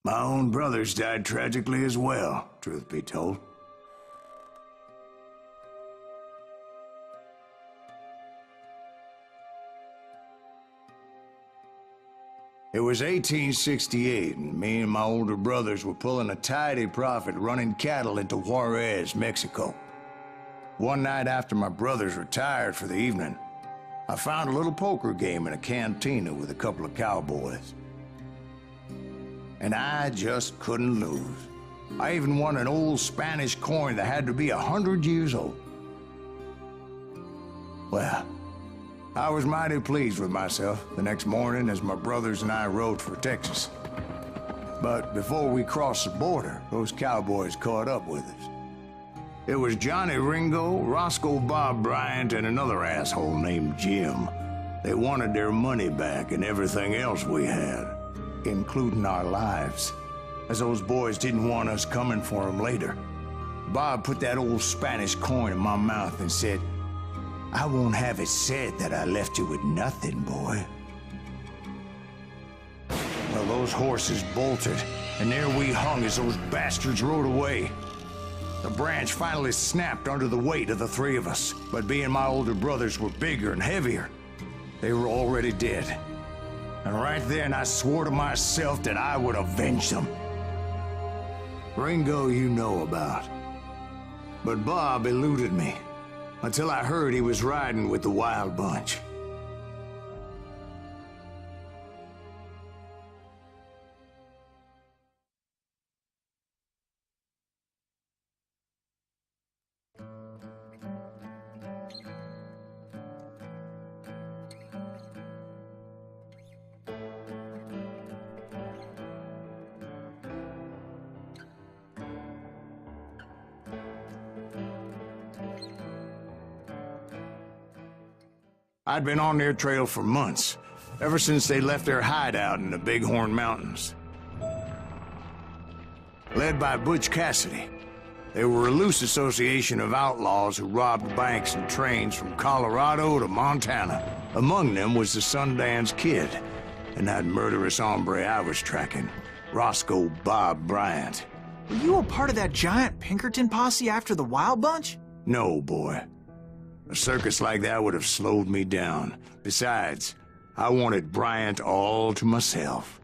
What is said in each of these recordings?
My own brothers died tragically as well, truth be told. It was 1868, and me and my older brothers were pulling a tidy profit running cattle into Juarez, Mexico. One night after my brothers retired for the evening, I found a little poker game in a cantina with a couple of cowboys. And I just couldn't lose. I even won an old Spanish coin that had to be 100 years old. Well, I was mighty pleased with myself the next morning as my brothers and I rode for Texas. But before we crossed the border, those cowboys caught up with us. It was Johnny Ringo, Roscoe Bob Bryant, and another asshole named Jim. They wanted their money back and everything else we had, including our lives, as those boys didn't want us coming for them later. Bob put that old Spanish coin in my mouth and said, "I won't have it said that I left you with nothing, boy." Well, those horses bolted, and there we hung as those bastards rode away. The branch finally snapped under the weight of the three of us, but being my older brothers were bigger and heavier, they were already dead. And right then I swore to myself that I would avenge them. Ringo you know about. But Bob eluded me, until I heard he was riding with the Wild Bunch. I'd been on their trail for months, ever since they left their hideout in the Bighorn Mountains. Led by Butch Cassidy, they were a loose association of outlaws who robbed banks and trains from Colorado to Montana. Among them was the Sundance Kid, and that murderous hombre I was tracking, Roscoe Bob Bryant. Were you a part of that giant Pinkerton posse after the Wild Bunch? No, boy. A circus like that would have slowed me down. Besides, I wanted Bryant all to myself.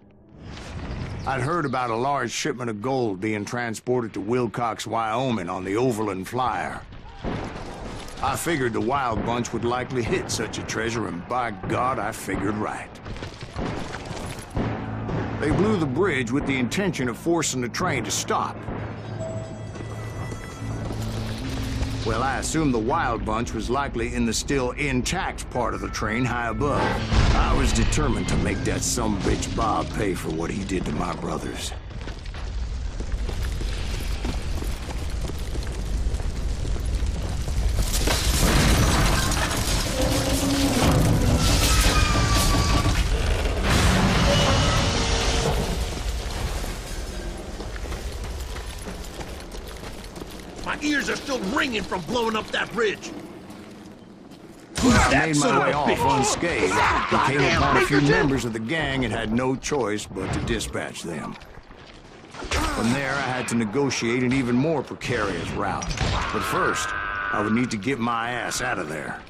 I'd heard about a large shipment of gold being transported to Wilcox, Wyoming on the Overland Flyer. I figured the Wild Bunch would likely hit such a treasure, and by God, I figured right. They blew the bridge with the intention of forcing the train to stop. Well, I assumed the Wild Bunch was likely in the still intact part of the train high above. I was determined to make that sumbitch Bob pay for what he did to my brothers. My ears are still ringing from blowing up that bridge. I made my way off unscathed, but came upon a few members of the gang and had no choice but to dispatch them. From there, I had to negotiate an even more precarious route. But first, I would need to get my ass out of there.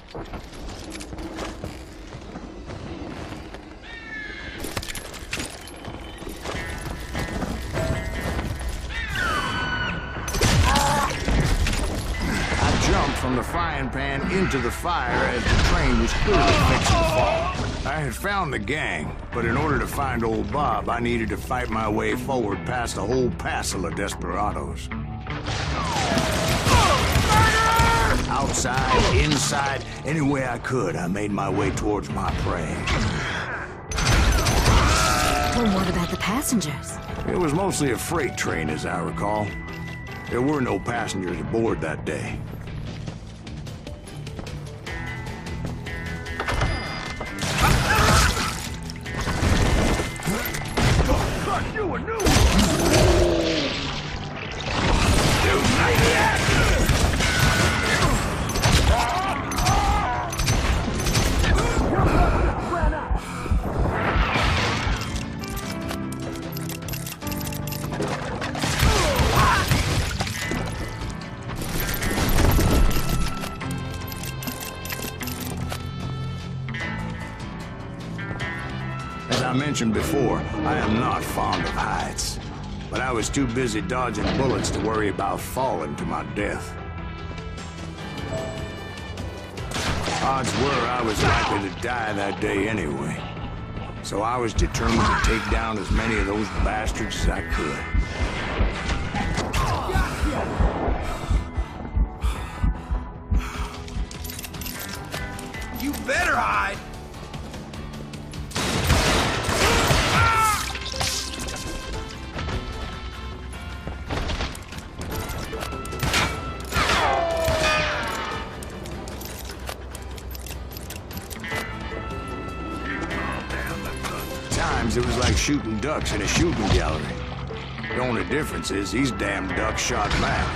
Jumped from the frying pan into the fire as the train was clearly fixing to fall. I had found the gang, but in order to find old Bob, I needed to fight my way forward past a whole passel of desperados. Outside, inside, any way I could, I made my way towards my prey. Well, what about the passengers? It was mostly a freight train, as I recall. There were no passengers aboard that day. You a new one! I mentioned before, I am not fond of heights. But I was too busy dodging bullets to worry about falling to my death. Odds were I was likely to die that day anyway. So I was determined to take down as many of those bastards as I could. You better hide! It was like shooting ducks in a shooting gallery. The only difference is these damn ducks shot back.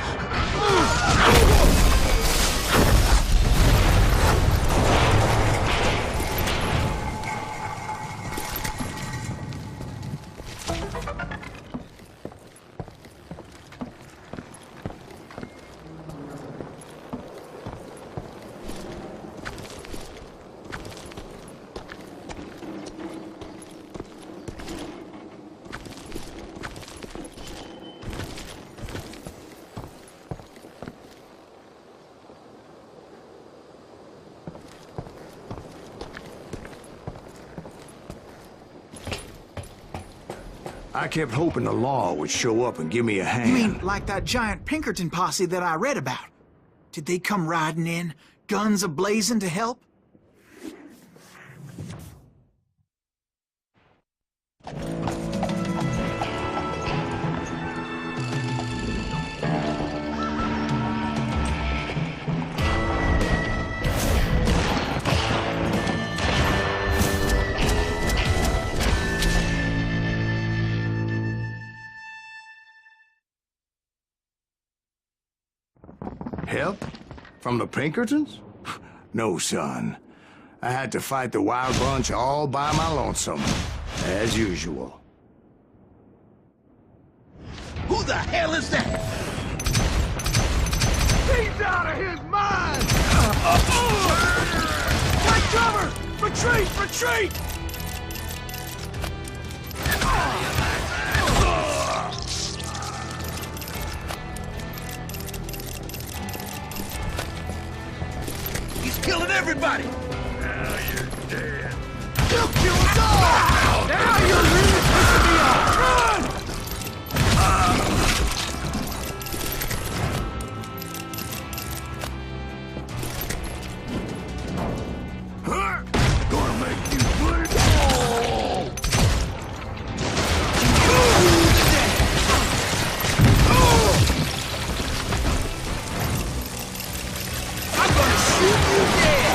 I kept hoping the law would show up and give me a hand. You mean like that giant Pinkerton posse that I read about? Did they come riding in, guns a-blazing to help? Help? From the Pinkertons? No, son. I had to fight the wild bunch all by my lonesome, as usual. Who the hell is that? He's out of his mind! Take cover! Retreat! Retreat! He's killing everybody! Now you're dead. You'll kill us all! Now you're really pissing me off! Run! Gonna make you bleed! I'm gonna shoot you dead!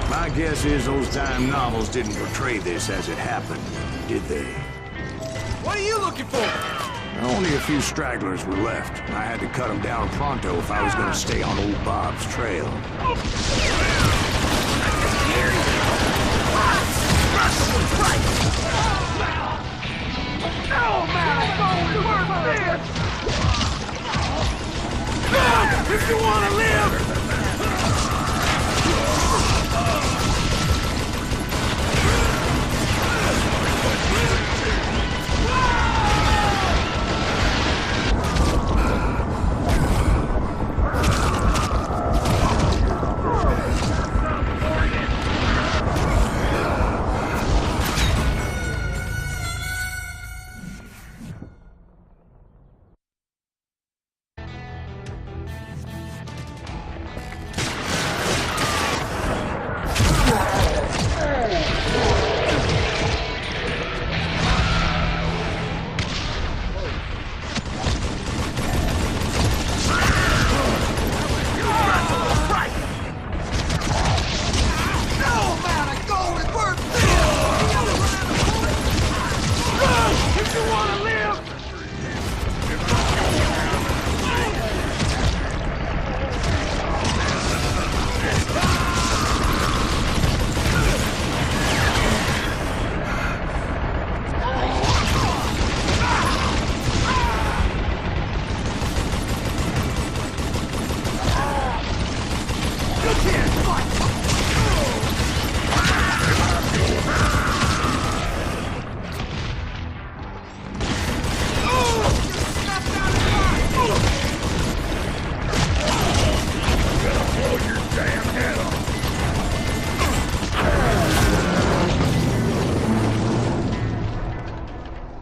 My guess is those dime novels didn't portray this as it happened, did they? What are you looking for? Only a few stragglers were left. I had to cut them down pronto if I was going to stay on old Bob's trail. No man going worth this! If you want to live!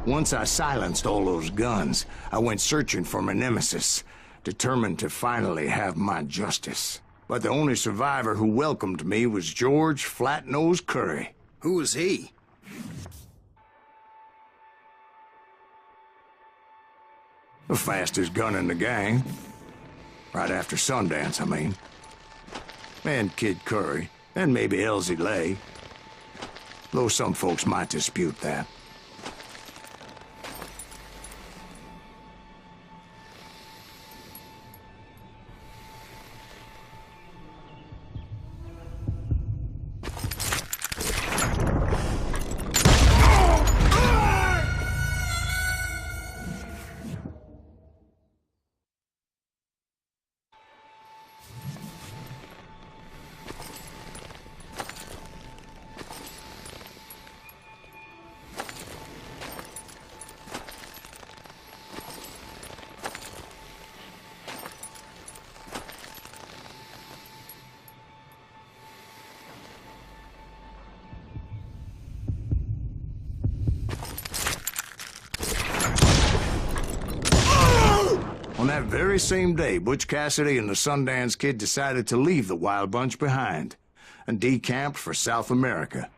Once I silenced all those guns, I went searching for my nemesis, determined to finally have my justice. But the only survivor who welcomed me was George Flat-Nosed Curry. Who was he? The fastest gun in the gang. Right after Sundance, I mean. And Kid Curry, and maybe Elsie Lay. Though some folks might dispute that. On that very same day, Butch Cassidy and the Sundance Kid decided to leave the Wild Bunch behind and decamped for South America.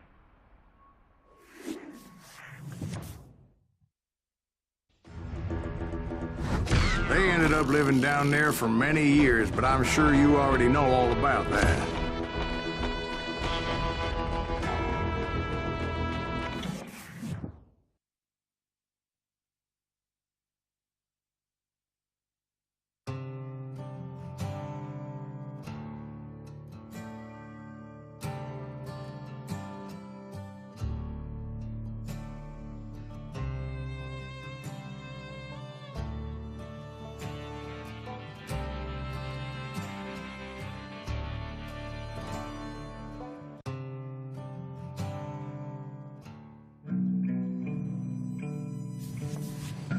They ended up living down there for many years, but I'm sure you already know all about that.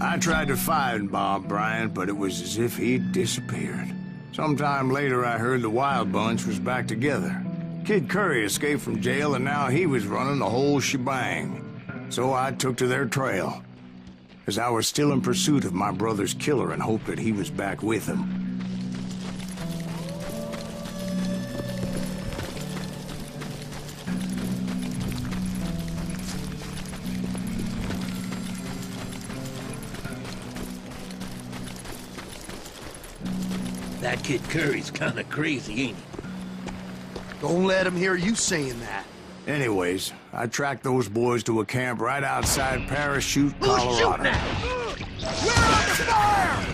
I tried to find Bob Bryant, but it was as if he'd disappeared. Sometime later, I heard the Wild Bunch was back together. Kid Curry escaped from jail, and now he was running the whole shebang. So I took to their trail, as I was still in pursuit of my brother's killer and hoped that he was back with him. That Kid Curry's kinda crazy, ain't he? Don't let him hear you saying that. Anyways, I tracked those boys to a camp right outside Parachute, Colorado. Who's shooting at? We're under fire!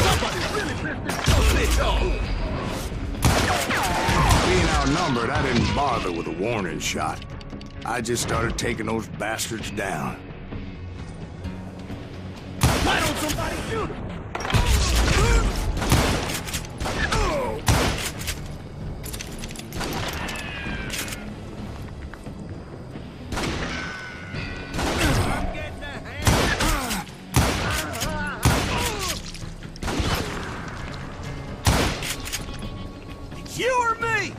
Somebody's really pissed this bitch off! Being outnumbered, I didn't bother with a warning shot. I just started taking those bastards down. Why don't somebody shoot him? It's you or me!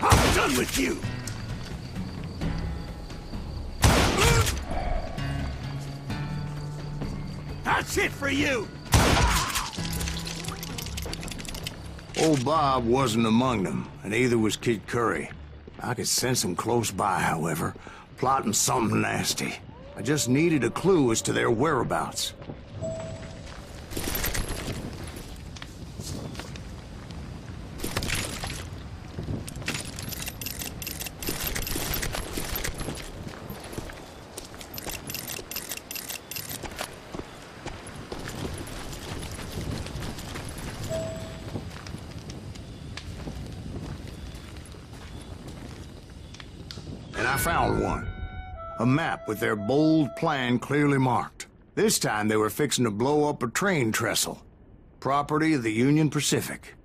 I'm done with you! That's it for you! Old Bob wasn't among them, and neither was Kid Curry. I could sense him close by, however, plotting something nasty. I just needed a clue as to their whereabouts. And I found one. A map with their bold plan clearly marked. This time they were fixing to blow up a train trestle. Property of the Union Pacific.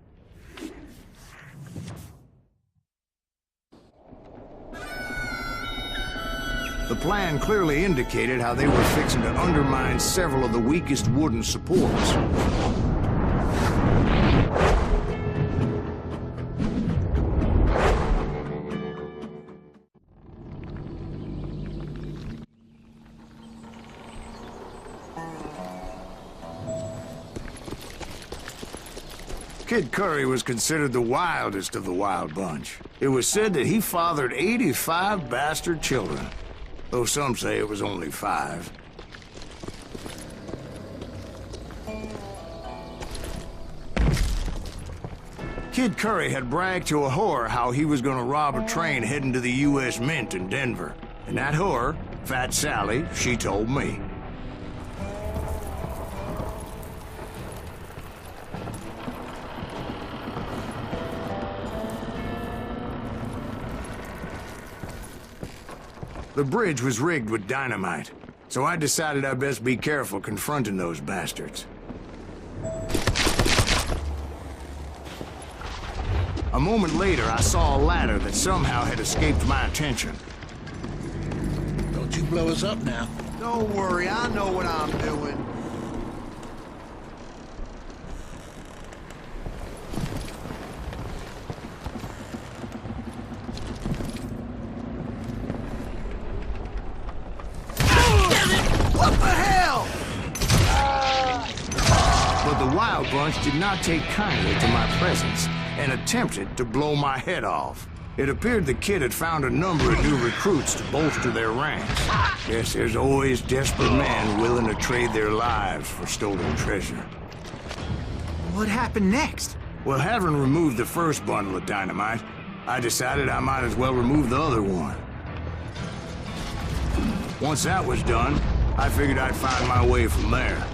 The plan clearly indicated how they were fixing to undermine several of the weakest wooden supports. Kid Curry was considered the wildest of the wild bunch. It was said that he fathered 85 bastard children, though some say it was only 5. Kid Curry had bragged to a whore how he was gonna rob a train heading to the U.S. Mint in Denver. And that whore, Fat Sally, she told me. The bridge was rigged with dynamite, so I decided I'd best be careful confronting those bastards. A moment later, I saw a ladder that somehow had escaped my attention. Don't you blow us up now. Don't worry, I know what I'm doing. What the hell? But the Wild Bunch did not take kindly to my presence and attempted to blow my head off. It appeared the kid had found a number of new recruits to bolster their ranks. Yes, there's always desperate men willing to trade their lives for stolen treasure. What happened next? Well, having removed the first bundle of dynamite, I decided I might as well remove the other one. Once that was done, I figured I'd find my way from there.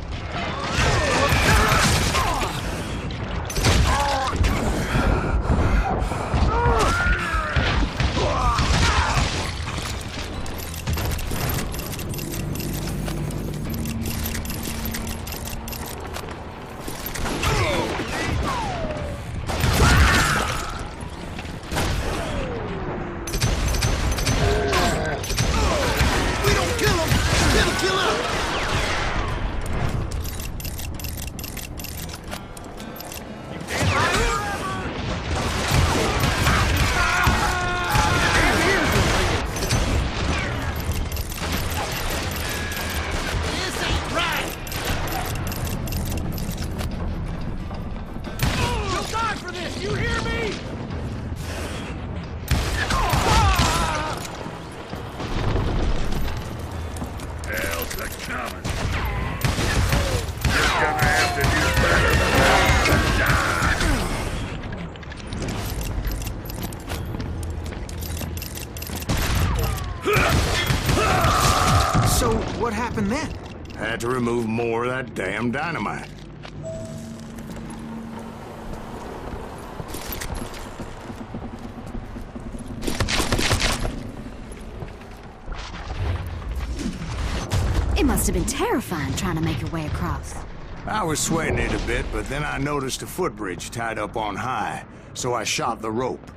So, what happened then? Had to remove more of that damn dynamite. It must have been terrifying trying to make your way across. I was sweating it a bit, but then I noticed a footbridge tied up on high, so I shot the rope.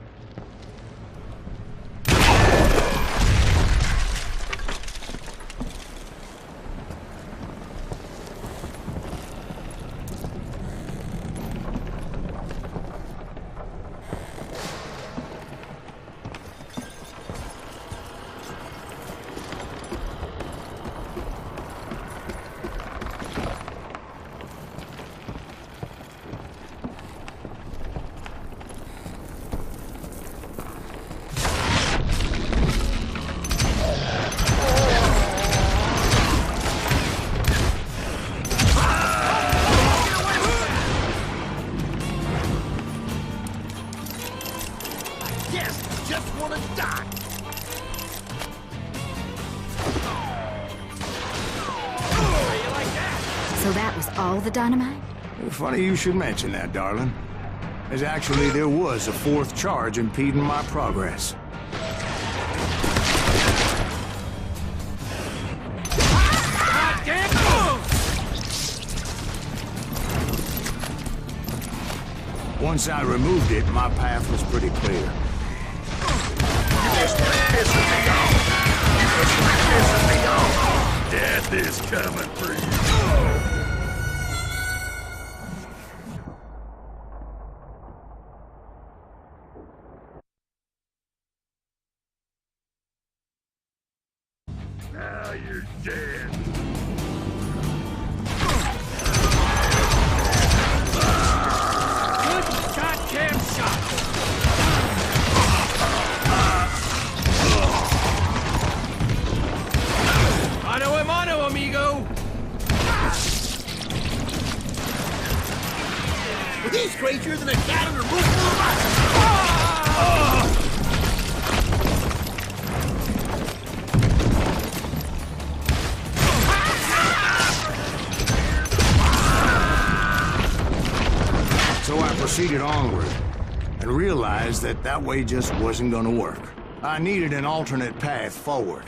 So that was all the dynamite? Funny you should mention that, darling. As actually there was a 4th charge impeding my progress. Once I removed it, my path was pretty clear. Death is coming for you. Now you're dead. Good He's crazier than a cat in a room full of mice! So I proceeded onward, and realized that that way just wasn't gonna work. I needed an alternate path forward.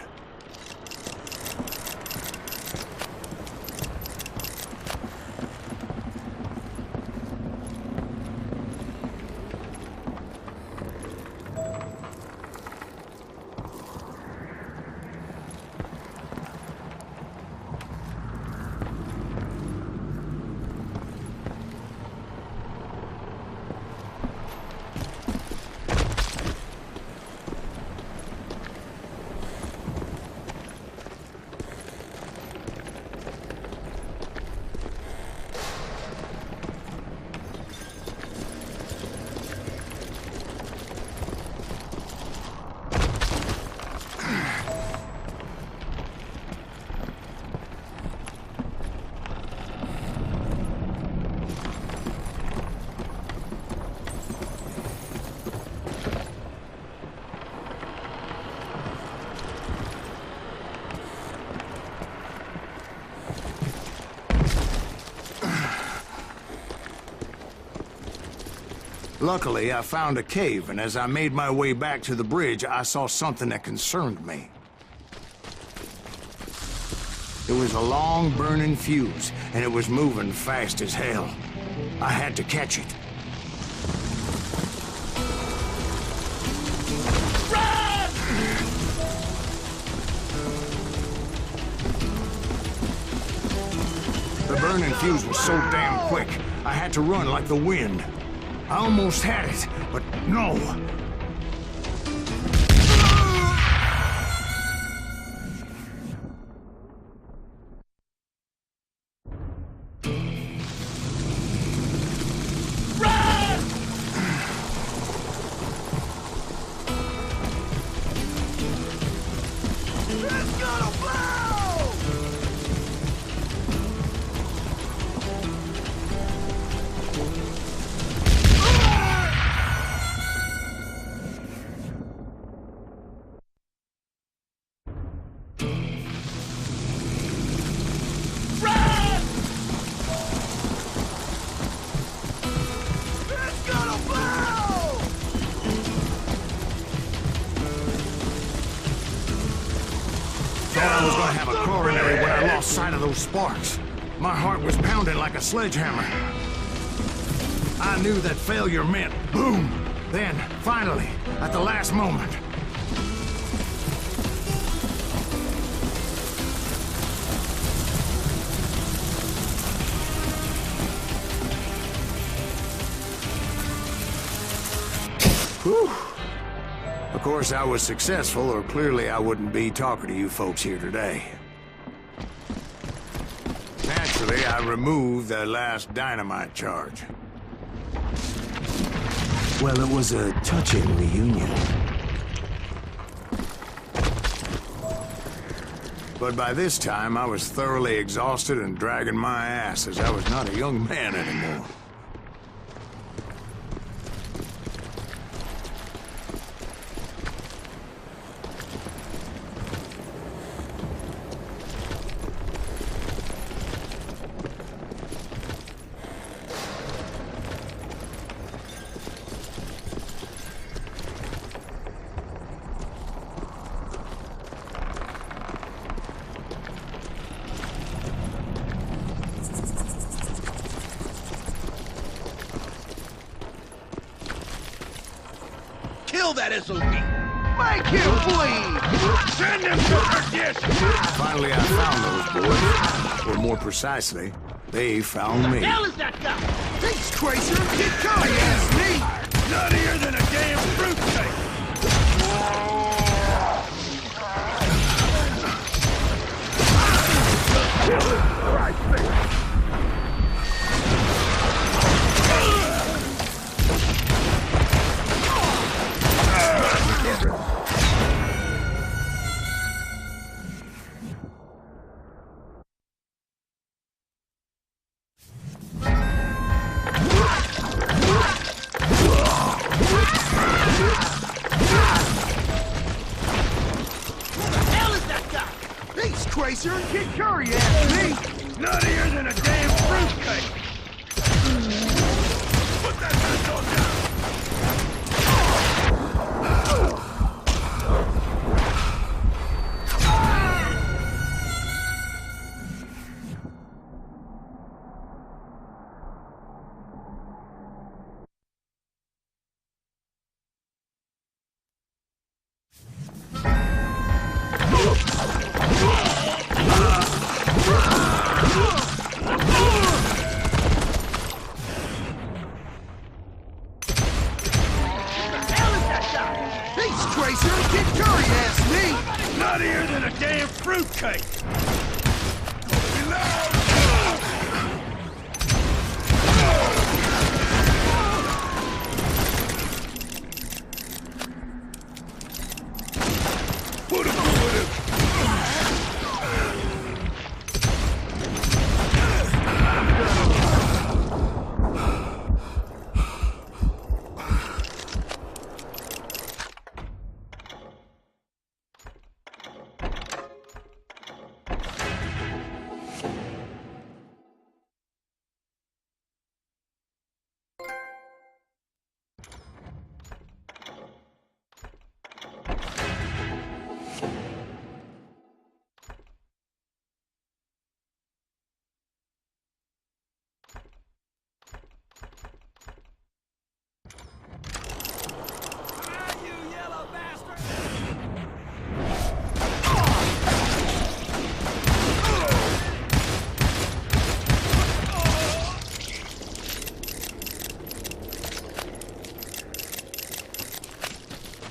Luckily, I found a cave, and as I made my way back to the bridge, I saw something that concerned me. It was a long, burning fuse, and it was moving fast as hell. I had to catch it. The burning fuse was so damn quick, I had to run like the wind. I almost had it, but no. I was gonna have a coronary when I lost sight of those sparks. My heart was pounding like a sledgehammer. I knew that failure meant boom. Then, finally, at the last moment, whew. Of course, I was successful, or clearly I wouldn't be talking to you folks here today. Naturally, I removed the last dynamite charge. Well, it was a touching reunion. But by this time, I was thoroughly exhausted and dragging my ass, as I was not a young man anymore. Kill that SOB! Make him bleed! Send him to perdition! Finally, I found those boys. Or more precisely, they found me. Hell is that guy? He's crazier than Kid Cudi! Yes, me! Nuttier than a damn fruitcake! Right there! Tracer and Kid Curry asked me! Nuttier than a damn fruitcake! Put that pistol down! Tracer and Kid Curry asked me! Nuttier than a damn fruitcake! Put him with him!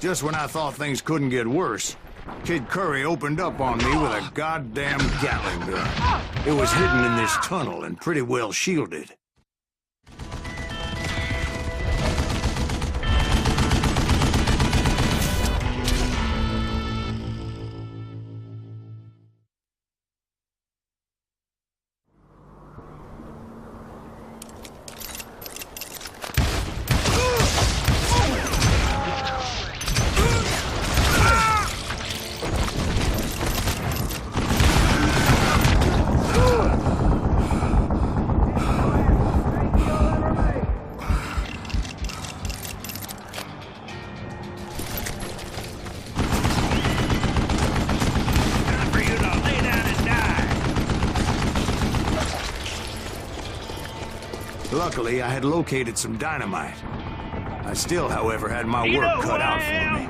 Just when I thought things couldn't get worse, Kid Curry opened up on me with a goddamn Gatling gun. It was hidden in this tunnel and pretty well shielded. Luckily, I had located some dynamite. I still, however, had my work cut out for me.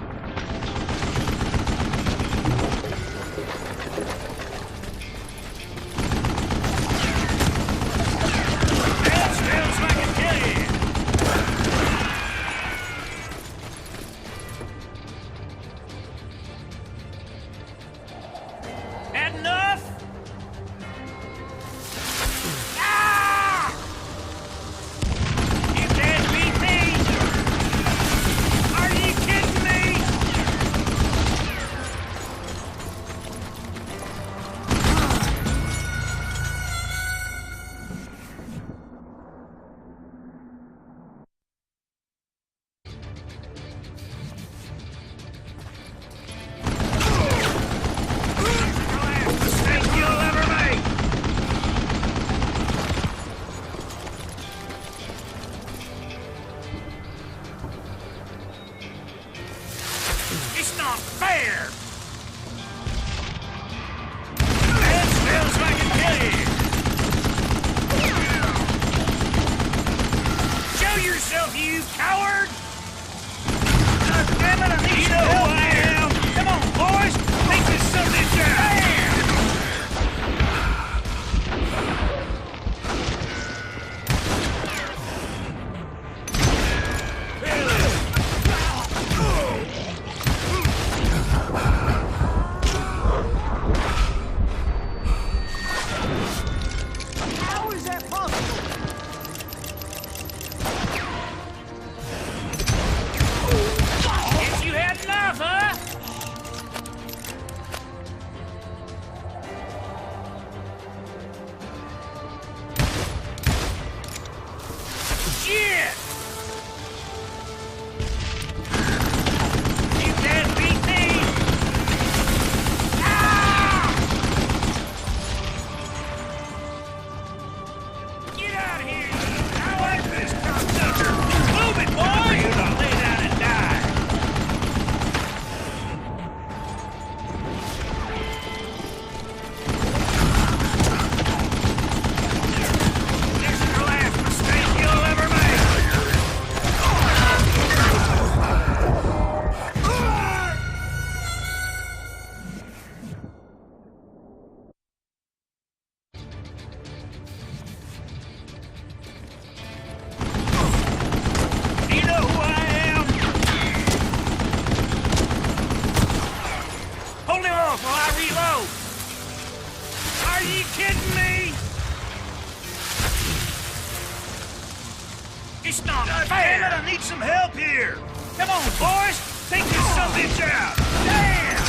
It's not fair! Damn it, I need some help here! Come on, boys! Take this sumbitch out! Damn!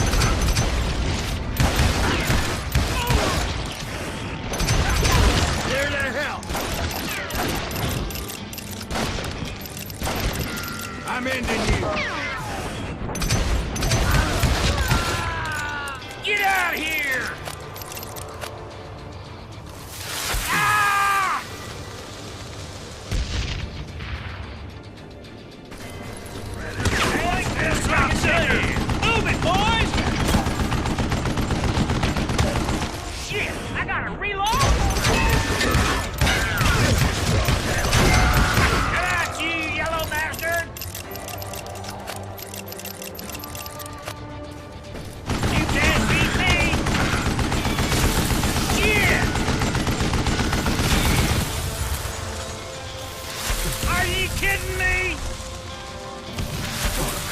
There to help! I'm ending you! Get out of here! Ah! Move it, boys! Shit, I gotta reload! Get out, you yellow bastard! You can't beat me! Shit! Are you kidding me?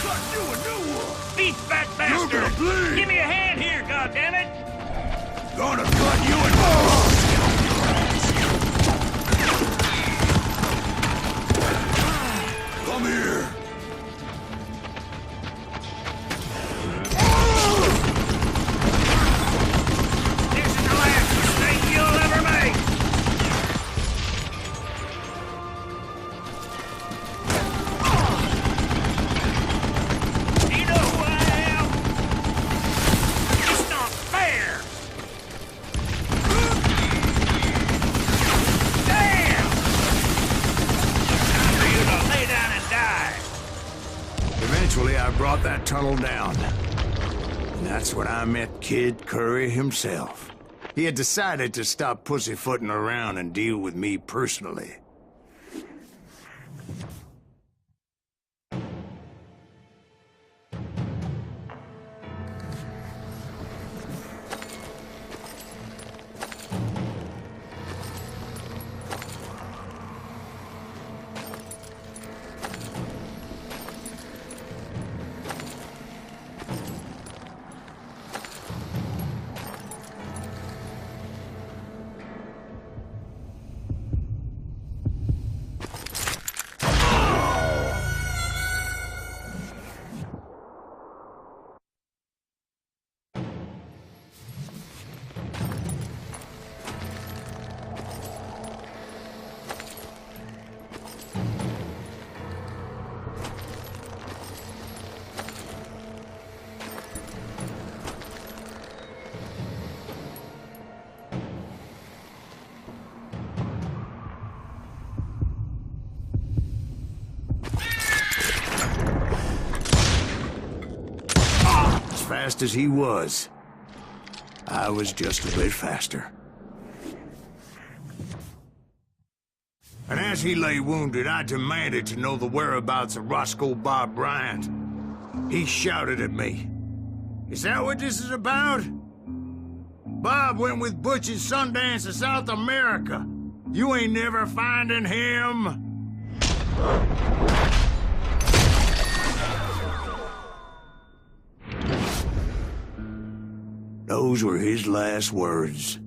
Cut you a new one! Beat fat bastard! You're gonna bleed! Give me a hand here, goddammit! Gonna cut you in half! Come here! This is the last mistake you'll ever make! You know who I am? It's not fair! Damn! Time for you to lay down and die! Eventually, I brought that tunnel down. And that's when I met Kid Curry himself. He had decided to stop pussyfooting around and deal with me personally. Fast as he was, I was just a bit faster. And as he lay wounded, I demanded to know the whereabouts of Roscoe Bob Bryant. He shouted at me, "Is that what this is about? Bob went with Butch and Sundance to South America. You ain't never finding him." Those were his last words.